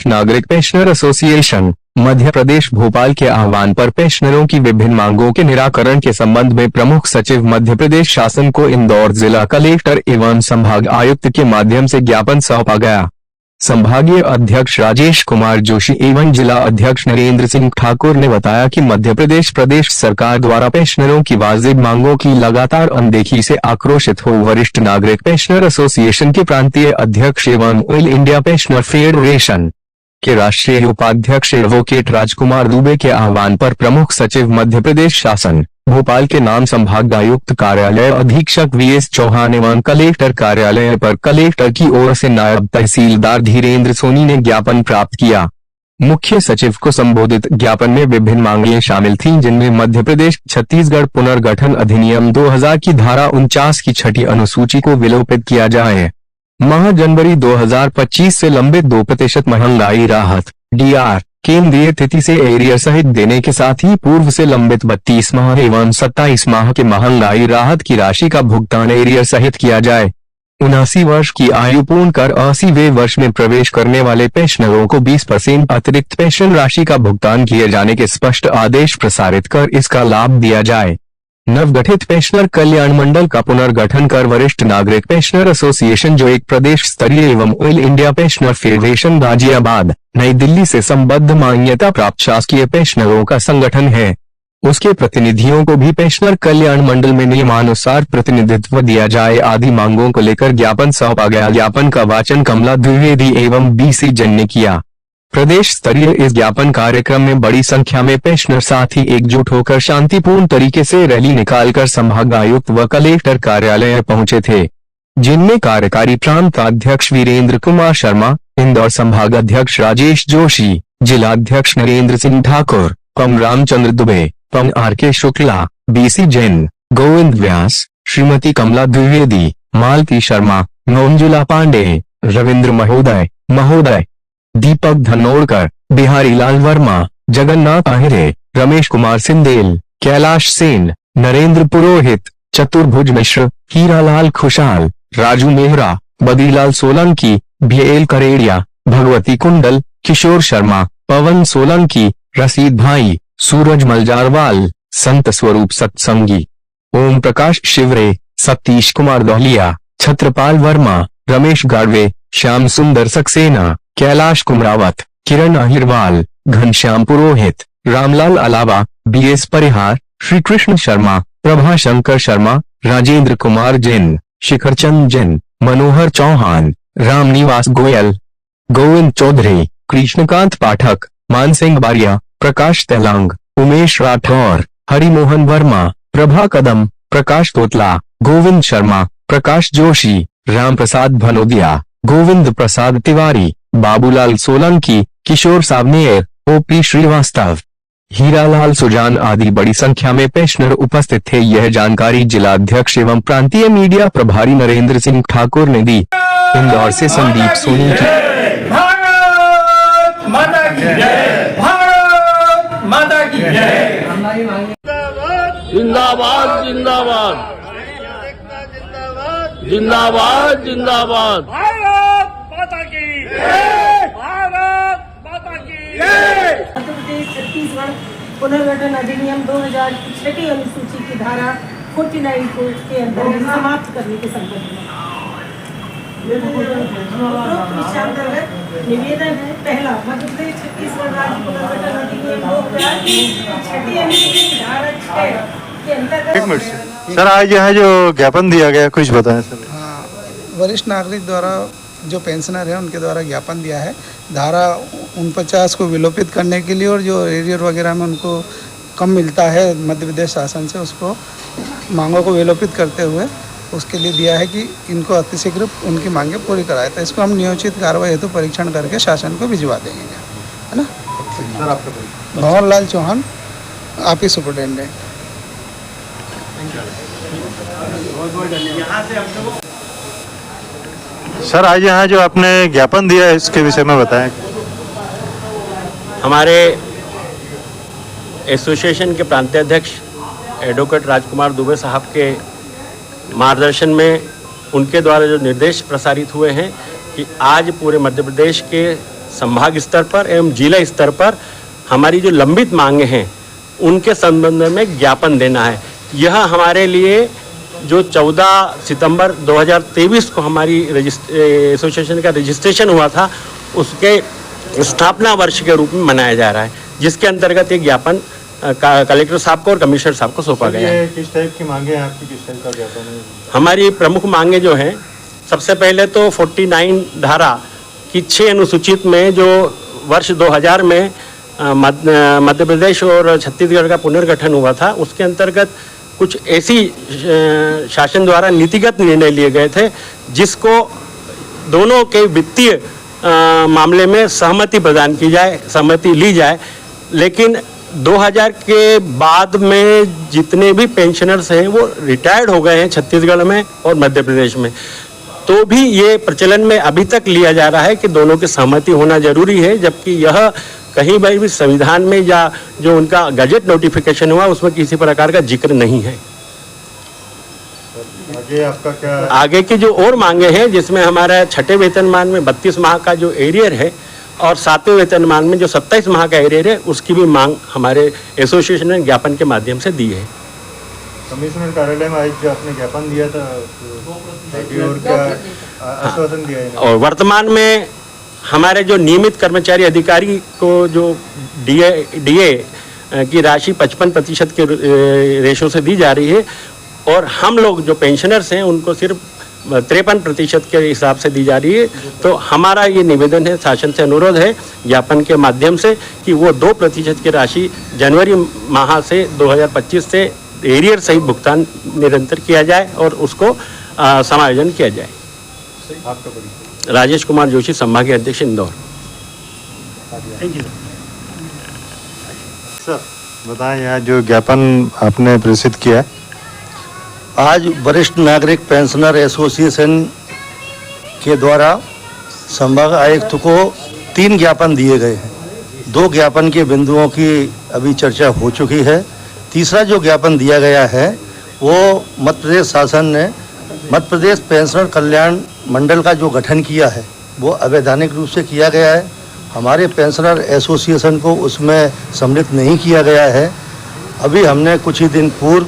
वरिष्ठ नागरिक pensioner association Madhya Pradesh Bhopal के आह्वान पर पेंशनरों की विभिन्न मांगों के निराकरण के संबंध में प्रमुख सचिव मध्य प्रदेश शासन को इंदौर जिला कलेक्टर एवं संभाग आयुक्त के माध्यम से ज्ञापन सौंपा गया। संभागीय अध्यक्ष राजेश कुमार जोशी एवं जिला अध्यक्ष नरेंद्र सिंह ठाकुर ने बताया कि मध्य प्रदेश सरकार द्वारा पेंशनरों की वाजिब मांगों की लगातार अनदेखी से आक्रोशित हो वरिष्ठ नागरिक पेंशनर एसोसिएशन के प्रांतीय अध्यक्ष एवं ऑल इंडिया पेंशनर फेडरेशन के राष्ट्रीय उपाध्यक्ष एडवोकेट राजकुमार दुबे के आह्वान पर प्रमुख सचिव मध्य प्रदेश शासन भोपाल के नाम संभाग आयुक्त कार्यालय अधीक्षक वीएस चौहान एवं कलेक्टर कार्यालय पर कलेक्टर की ओर से नायब तहसीलदार धीरेन्द्र सोनी ने ज्ञापन प्राप्त किया। मुख्य सचिव को संबोधित ज्ञापन में विभिन्न मांगें शामिल थीं, जिनमें मध्य प्रदेश छत्तीसगढ़ पुनर्गठन अधिनियम 2000 की धारा 49 की छठी अनुसूची को विलोपित किया जाए। माह जनवरी 2025 से लंबित 2% महंगाई राहत डीआर केंद्रीय तिथि से एरियर सहित देने के साथ ही पूर्व से लंबित 32 माह एवं 27 माह के महंगाई राहत की राशि का भुगतान एरियर सहित किया जाए। 79 वर्ष की आयु पूर्ण कर 80वें वर्ष में प्रवेश करने वाले पेंशनरों को 20% अतिरिक्त पेंशन राशि का भुगतान किए जाने के स्पष्ट आदेश प्रसारित कर इसका लाभ दिया जाए। नवगठित पेंशनर कल्याण मंडल का पुनर्गठन कर वरिष्ठ नागरिक पेंशनर एसोसिएशन, जो एक प्रदेश स्तरीय एवं all India pensioner federation Ghaziabad नई दिल्ली से संबद्ध मान्यता प्राप्त शासकीय पेंशनरों का संगठन है, उसके प्रतिनिधियों को भी पेंशनर कल्याण मंडल में नियमानुसार प्रतिनिधित्व दिया जाए आदि मांगों को लेकर ज्ञापन सौंपा गया। ज्ञापन का वाचन कमला द्विवेदी एवं बीसी जैन ने किया। प्रदेश स्तरीय इस ज्ञापन कार्यक्रम में बड़ी संख्या में पेंशनर साथी एकजुट होकर शांतिपूर्ण तरीके से रैली निकालकर संभाग आयुक्त व कलेक्टर कार्यालय पहुंचे थे, जिनमें कार्यकारी प्रांत अध्यक्ष वीरेंद्र कुमार शर्मा, इंदौर संभाग अध्यक्ष राजेश जोशी, जिला अध्यक्ष नरेंद्र सिंह ठाकुर, पम रामचंद्र दुबे, पम आर.के. शुक्ला, बीसी जैन, गोविंद व्यास, श्रीमती कमला द्विवेदी, मालती शर्मा, मंजुला पांडे, रविंद्र महोदय, दीपक धनोड़कर, बिहारी लाल वर्मा, जगन्नाथ आहिरे, रमेश कुमार सिंदेल, कैलाश सेन, नरेंद्र पुरोहित, चतुर्भुज मिश्र, हीरालाल खुशाल, राजू मेहरा, बद्रीलाल सोलंकी, बीएल करेड़िया, भगवती कुंडल, किशोर शर्मा, पवन सोलंकी, रसीद भाई, सूरज मलजारवाल, संत स्वरूप सत्संगी, ओम प्रकाश शिवरे, सतीश कुमार दोहलिया, छत्रपाल वर्मा, रमेश गाड़वे, श्याम सुंदर सक्सेना, कैलाश कुमरावत, किरण अहिरवाल, घनश्याम पुरोहित, रामलाल अलावा, बीएस परिहार, श्री कृष्ण शर्मा, प्रभा शंकर शर्मा, राजेंद्र कुमार जैन, शिखर चंद जैन, मनोहर चौहान, रामनिवास गोयल, गोविंद चौधरी, कृष्णकांत पाठक, मानसिंह बारिया, प्रकाश तेलांग, उमेश राठौर, हरिमोहन वर्मा, प्रभा कदम, प्रकाश तोतला, गोविंद शर्मा, प्रकाश जोशी, राम प्रसाद भनोदिया, गोविंद प्रसाद तिवारी, बाबूलाल सोलंकी, किशोर सावनेर, ओपी श्रीवास्तव, हीरालाल सुजान आदि बड़ी संख्या में पेंशनर उपस्थित थे। यह जानकारी जिला अध्यक्ष एवं प्रांतीय मीडिया प्रभारी नरेंद्र सिंह ठाकुर ने दी। इंदौर से संदीप सोनी की। भारत माता की जय, भारत माता की जय। जिंदाबाद जिंदाबाद जिंदाबाद जिंदाबाद। भारत माता की जय, भारत माता की जय। मध्य प्रदेश छत्तीसगढ़ पुनर्गठन अधिनियम 2000 की छठी अनुसूची की धारा 49 को के अंतर्गत समाप्त करने के संबंध में निवेदन है। पहला, मध्य प्रदेश छत्तीसगढ़ राज्य पुनर्गठन अधिनियम 2000 की छठी अनुसूची की धारा 6 के अंतर्गत। एक मिनट सर, आज यहाँ जो ज्ञापन दिया गया कुछ बताएं सर। हाँ, वरिष्ठ नागरिक द्वारा जो पेंशनर है उनके द्वारा ज्ञापन दिया है धारा 49 को विलोपित करने के लिए, और जो एरियर वगैरह में उनको कम मिलता है मध्य प्रदेश शासन से, उसको मांगों को विलोपित करते हुए उसके लिए दिया है कि इनको अतिशीघ्र उनकी मांगें पूरी कराए। तो इसको हम नियोजित कार्रवाई हेतु परीक्षण करके शासन को भिजवा देंगे, है ना। सर आपका Bhanwar Lal Chauhan, office superintendent. Sir आज यहाँ जो आपने ज्ञापन दिया है इसके विषय में बताएं। हमारे एसोसिएशन के प्रांतीय अध्यक्ष एडवोकेट राजकुमार दुबे साहब के मार्गदर्शन में उनके द्वारा जो निर्देश प्रसारित हुए हैं कि आज पूरे मध्य प्रदेश के संभाग स्तर पर एवं जिला स्तर पर हमारी जो लंबित मांगे हैं उनके संबंध में ज्ञापन देना है। यह हमारे लिए जो 14 सितंबर 2023 को हमारी एसोसिएशन का रजिस्ट्रेशन हुआ था उसके स्थापना वर्ष के रूप में मनाया जा रहा है, जिसके अंतर्गत एक ज्ञापन कलेक्टर साहब को और कमिश्नर साहब को सौंपा गया है। किस टाइप की मांगे हैं आपकी, किस टाइप का ज्ञापन है? हमारी प्रमुख मांगे जो हैं, सबसे पहले तो 49 धारा की 6 अनुसूचित में जो वर्ष 2000 में मध्य प्रदेश और छत्तीसगढ़ का पुनर्गठन हुआ था, उसके अंतर्गत कुछ ऐसी शासन द्वारा नीतिगत निर्णय लिए गए थे जिसको दोनों के वित्तीय मामले में सहमति प्रदान की जाए, सहमति ली जाए। लेकिन 2000 के बाद में जितने भी पेंशनर्स हैं वो रिटायर्ड हो गए हैं छत्तीसगढ़ में और मध्य प्रदेश में, तो भी ये प्रचलन में अभी तक लिया जा रहा है कि दोनों की सहमति होना जरूरी है, जबकि यह कहीं भी संविधान में या जो उनका गजट नोटिफिकेशन हुआ उसमें किसी प्रकार का जिक्र नहीं है। आगे आपका क्या? आगे की जो और मांगे हैं, जिसमें हमारा 6ठे वेतनमान में 32 माह का जो एरियर है और 7वें वेतनमान में जो 27 माह का एरियर है, उसकी भी मांग हमारे एसोसिएशन ने ज्ञापन के माध्यम से दी है। कमिश्नर कार्यालय में आज जो आपने ज्ञापन दिया था और क्या आश्वासन दिया है? और वर्तमान में हमारे जो नियमित कर्मचारी अधिकारी को जो डीए की राशि 55% के रेशो से दी जा रही है और हम लोग जो पेंशनर्स हैं उनको सिर्फ 53% के हिसाब से दी जा रही है। तो हमारा ये निवेदन है, शासन से अनुरोध है ज्ञापन के माध्यम से कि वो 2% की राशि जनवरी माह से 2025 से एरियर सहित भुगतान निरंतर किया जाए और उसको समायोजन किया जाए। आपका परिचय? राजेश कुमार जोशी, संभागीय अध्यक्ष, इंदौर। Thank you sir. बताएं, यहाँ जो ज्ञापन आपने प्रेषित किया है? आज वरिष्ठ नागरिक पेंशनर एसोसिएशन के द्वारा संभाग आयुक्त को 3 ज्ञापन दिए गए हैं। 2 ज्ञापन के बिंदुओं की अभी चर्चा हो चुकी है। तीसरा जो ज्ञापन दिया गया है वो मध्य प्रदेश शासन ने मध्य प्रदेश पेंशनर कल्याण मंडल का जो गठन किया है वो अवैधानिक रूप से किया गया है। हमारे पेंशनर एसोसिएशन को उसमें सम्मिलित नहीं किया गया है। अभी हमने कुछ ही दिन पूर्व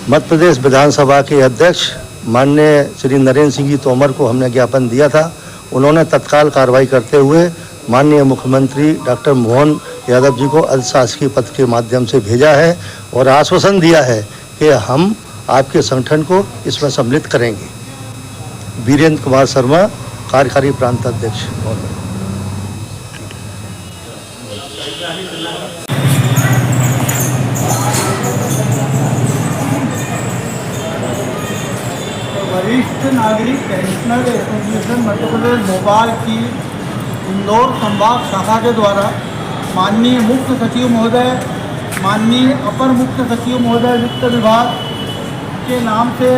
मध्य प्रदेश विधानसभा के अध्यक्ष माननीय श्री नरेंद्र सिंह जी तोमर को हमने ज्ञापन दिया था। उन्होंने तत्काल कार्रवाई करते हुए माननीय मुख्यमंत्री डॉक्टर मोहन यादव जी को अधिशासकीय पत्र के माध्यम से भेजा है और आश्वासन दिया है कि हम आपके संगठन को इसमें सम्मिलित करेंगे। वीरेंद्र कुमार शर्मा, कार्यकारी प्रांत अध्यक्ष। वरिष्ठ नागरिक पेंशनर एसोसिएशन मध्य प्रदेश भोपाल की इंदौर संभाग शाखा के द्वारा माननीय मुख्य सचिव महोदय, माननीय अपर मुख्य सचिव महोदय वित्त विभाग के नाम से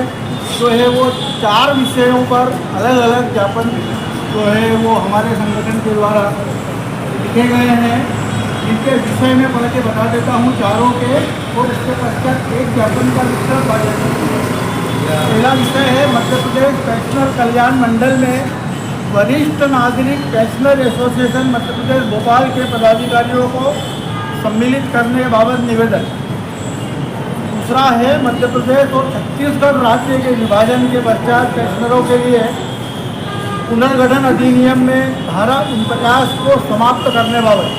जो है वो 4 विषयों पर अलग अलग ज्ञापन जो है वो हमारे संगठन के द्वारा लिखे गए हैं। इनके विषय में पढ़ के बता देता हूँ चारों के, और इसके पश्चात एक ज्ञापन का विस्तृत बयान। पहला विषय है मध्य प्रदेश पेंशनर कल्याण मंडल में वरिष्ठ नागरिक पेंशनर एसोसिएशन मध्य प्रदेश भोपाल के पदाधिकारियों को सम्मिलित करने बाबत निवेदन। दूसरा है मध्य प्रदेश और छत्तीसगढ़ राज्य के विभाजन के पश्चात पेंशनरों के लिए पुनर्गठन अधिनियम में धारा 49 को समाप्त करने बाबत।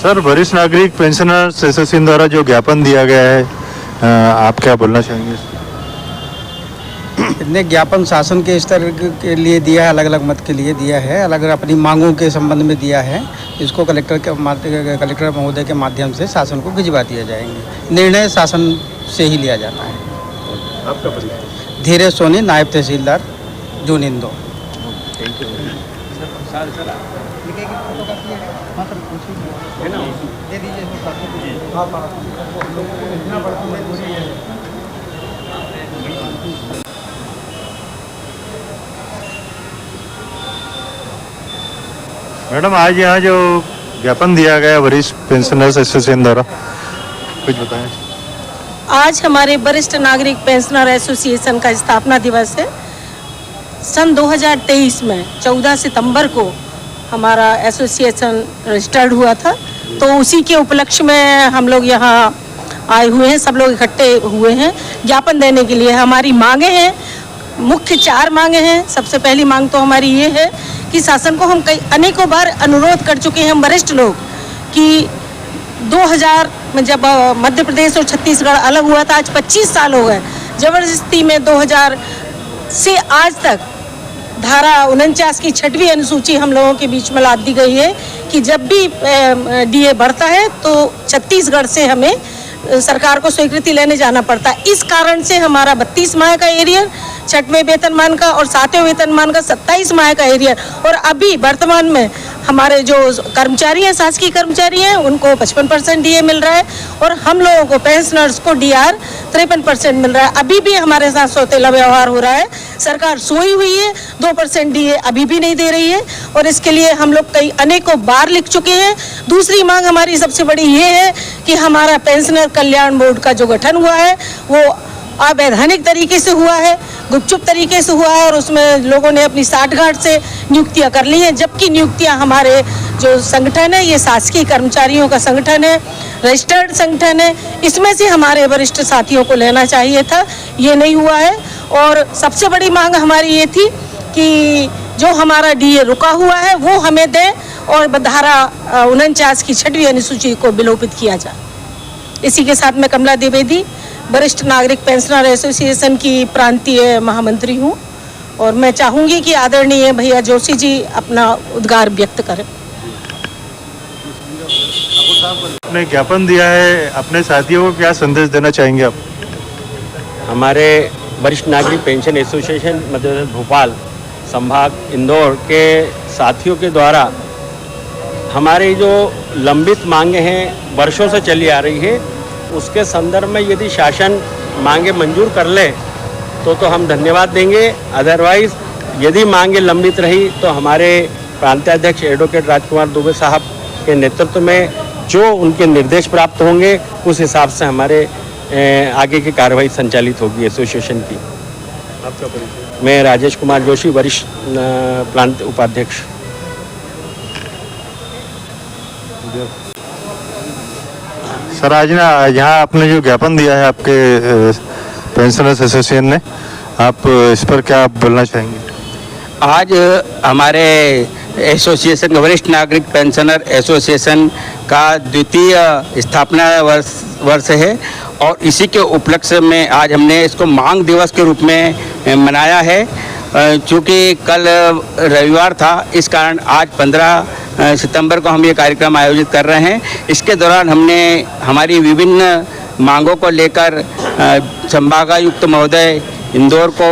सर, वरिष्ठ नागरिक पेंशनर्स एसोसिएशन द्वारा जो ज्ञापन दिया गया है, आप क्या बोलना चाहेंगे? इतने ज्ञापन शासन के स्तर के लिए दिया है, अलग अलग मत के लिए दिया है, अलग अलग अपनी मांगों के संबंध में दिया है। इसको कलेक्टर महोदय के माध्यम से शासन को भिजवा दिया जाएंगे। निर्णय शासन से ही लिया जाना है। आपका परिचय? धीरज सोनी, नायब तहसीलदार, जोन इंदौर। मैडम, आज यहाँ जो ज्ञापन दिया गया वरिष्ठ पेंशनर्स एसोसिएशन द्वारा, कुछ बताएं। आज हमारे वरिष्ठ नागरिक पेंशनर एसोसिएशन का स्थापना दिवस है। सन 2023 में 14 सितंबर को हमारा एसोसिएशन रजिस्टर्ड हुआ था, तो उसी के उपलक्ष्य में हम लोग यहाँ आए हुए हैं, सब लोग इकट्ठे हुए हैं ज्ञापन देने के लिए। हमारी मांगे हैं, मुख्य 4 मांगे हैं। सबसे पहली मांग तो हमारी ये है कि शासन को हम कई अनेकों बार अनुरोध कर चुके हैं, हम वरिष्ठ लोग, कि 2000 में जब मध्य प्रदेश और छत्तीसगढ़ अलग हुआ था, आज 25 साल हो गए, जबरदस्ती में 2000 से आज तक धारा 49 की 6वीं अनुसूची हम लोगों के बीच में लाद दी गई है कि जब भी डीए बढ़ता है तो छत्तीसगढ़ से हमें सरकार को स्वीकृति लेने जाना पड़ता है। इस कारण से हमारा 32 माह का एरियर, 6वें वेतनमान का और 7वें वेतनमान का 27 माह का एरियर, और अभी वर्तमान में हमारे जो कर्मचारी हैं, शासकीय कर्मचारी हैं, उनको 55% डीए मिल रहा है और हम लोगों को पेंशनर्स को डीआर 53% मिल रहा है। अभी भी हमारे साथ सौतेला व्यवहार हो रहा है। सरकार सोई हुई है, 2% डीए अभी भी नहीं दे रही है और इसके लिए हम लोग कई अनेकों बार लिख चुके हैं। दूसरी मांग हमारी सबसे बड़ी ये है कि हमारा पेंशनर कल्याण बोर्ड का जो गठन हुआ है वो अवैधानिक तरीके से हुआ है, गुपचुप तरीके से हुआ है और उसमें लोगों ने अपनी साठगांठ से नियुक्तियां कर ली हैं, जबकि नियुक्तियां हमारे जो संगठन है, ये शासकीय कर्मचारियों का संगठन है, रजिस्टर्ड संगठन है, इसमें से हमारे वरिष्ठ साथियों को लेना चाहिए था, ये नहीं हुआ है। और सबसे बड़ी मांग हमारी ये थी कि जो हमारा डीए रुका हुआ है वो हमें दें और धारा 49 की 6वीं अनुसूची को विलोपित किया जाए। इसी के साथ मैं कमला द्विवेदी, वरिष्ठ नागरिक पेंशनर एसोसिएशन की प्रांतीय महामंत्री हूँ और मैं चाहूँगी कि आदरणीय भैया जोशी जी अपना उद्गार व्यक्त करें। आपने ज्ञापन दिया है, अपने साथियों को क्या संदेश देना चाहेंगे आप? हमारे वरिष्ठ नागरिक पेंशन एसोसिएशन मध्य प्रदेश भोपाल संभाग इंदौर के साथियों के द्वारा हमारी जो लंबित मांगे हैं, वर्षों से चली आ रही है, उसके संदर्भ में यदि शासन मांगे मंजूर कर ले तो हम धन्यवाद देंगे। अदरवाइज यदि मांगे लंबित रही तो हमारे प्रांताध्यक्ष एडवोकेट राजकुमार दुबे साहब के नेतृत्व में जो उनके निर्देश प्राप्त होंगे उस हिसाब से हमारे आगे की कार्रवाई संचालित होगी एसोसिएशन की। आपका परिचय? मैं राजेश कुमार जोशी, वरिष्ठ प्रांत उपाध्यक्ष। सर, आज ना यहाँ आपने जो ज्ञापन दिया है आपके पेंशनर्स एसोसिएशन ने, आप इस पर क्या बोलना चाहेंगे? आज हमारे एसोसिएशन वरिष्ठ नागरिक पेंशनर एसोसिएशन का द्वितीय स्थापना वर्ष है और इसी के उपलक्ष्य में आज हमने इसको मांग दिवस के रूप में मनाया है। चूँकि कल रविवार था, इस कारण आज 15 सितंबर को हम ये कार्यक्रम आयोजित कर रहे हैं। इसके दौरान हमने हमारी विभिन्न मांगों को लेकर संभागायुक्त महोदय इंदौर को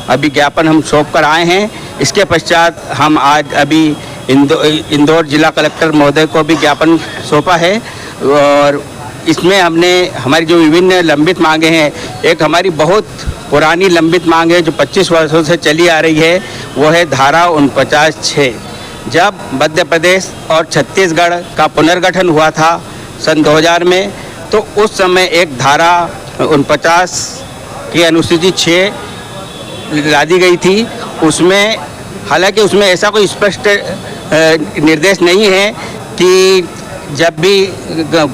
अभी ज्ञापन हम सौंप कर आए हैं। इसके पश्चात हम आज अभी इंदौर जिला कलेक्टर महोदय को भी ज्ञापन सौंपा है और इसमें हमने हमारी जो विभिन्न लंबित मांगे हैं, एक हमारी बहुत पुरानी लंबित मांग है जो 25 वर्षों से चली आ रही है, वो है धारा 49(6). जब मध्य प्रदेश और छत्तीसगढ़ का पुनर्गठन हुआ था सन 2000 में, तो उस समय एक धारा 49 की अनुसूची 6 लादी गई थी। उसमें हालांकि उसमें ऐसा कोई स्पष्ट निर्देश नहीं है कि जब भी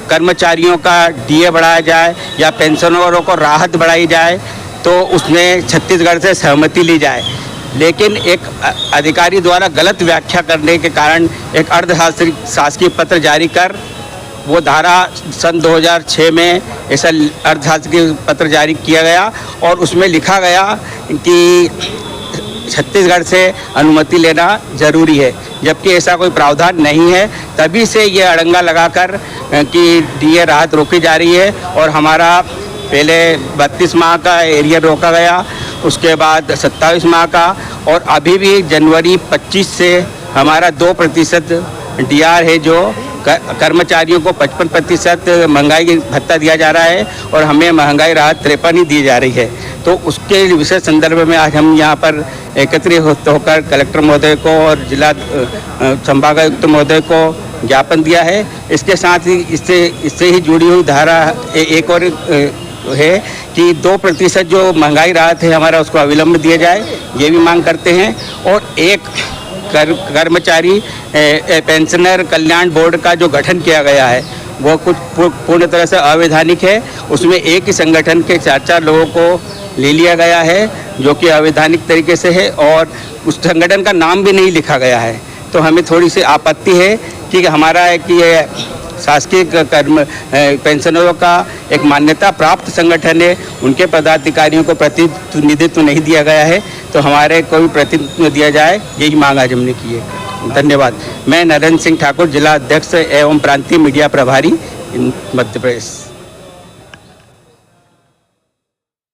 कर्मचारियों का डीए बढ़ाया जाए या पेंशनरों को राहत बढ़ाई जाए तो उसमें छत्तीसगढ़ से सहमति ली जाए, लेकिन एक अधिकारी द्वारा गलत व्याख्या करने के कारण एक अर्धशासकीय पत्र जारी कर वो धारा सन 2006 में ऐसा अर्धशासकीय पत्र जारी किया गया और उसमें लिखा गया कि छत्तीसगढ़ से अनुमति लेना जरूरी है, जबकि ऐसा कोई प्रावधान नहीं है। तभी से ये अड़ंगा लगाकर कि डीए राहत रोकी जा रही है और हमारा पहले 32 माह का एरिया रोका गया, उसके बाद 27 माह का और अभी भी जनवरी 25 से हमारा 2% डीआर है जो कर्मचारियों को 55% महंगाई भत्ता दिया जा रहा है और हमें महंगाई राहत 53 ही दी जा रही है। तो उसके विशेष संदर्भ में आज हम यहाँ पर एकत्रित होकर कलेक्टर महोदय को और जिला संभागायुक्त महोदय को ज्ञापन दिया है। इसके साथ ही इससे ही जुड़ी हुई धारा एक और है कि 2% जो महंगाई राहत है हमारा उसको अविलंब दिया जाए, ये भी मांग करते हैं। और एक कर्मचारी पेंशनर कल्याण बोर्ड का जो गठन किया गया है वो कुछ पूर्ण तरह से अवैधानिक है। उसमें एक ही संगठन के 4 लोगों को ले लिया गया है जो कि अवैधानिक तरीके से है और उस संगठन का नाम भी नहीं लिखा गया है। तो हमें थोड़ी सी आपत्ति है कि हमारा है कि ये शासकीय पेंशनरों का एक मान्यता प्राप्त संगठन है, उनके पदाधिकारियों को प्रतिनिधित्व नहीं दिया गया है, तो हमारे को भी प्रतिनिधित्व दिया जाए, यही मांग आज हमने की है। धन्यवाद। मैं नरेंद्र सिंह ठाकुर, जिला अध्यक्ष एवं प्रांतीय मीडिया प्रभारी मध्य प्रदेश।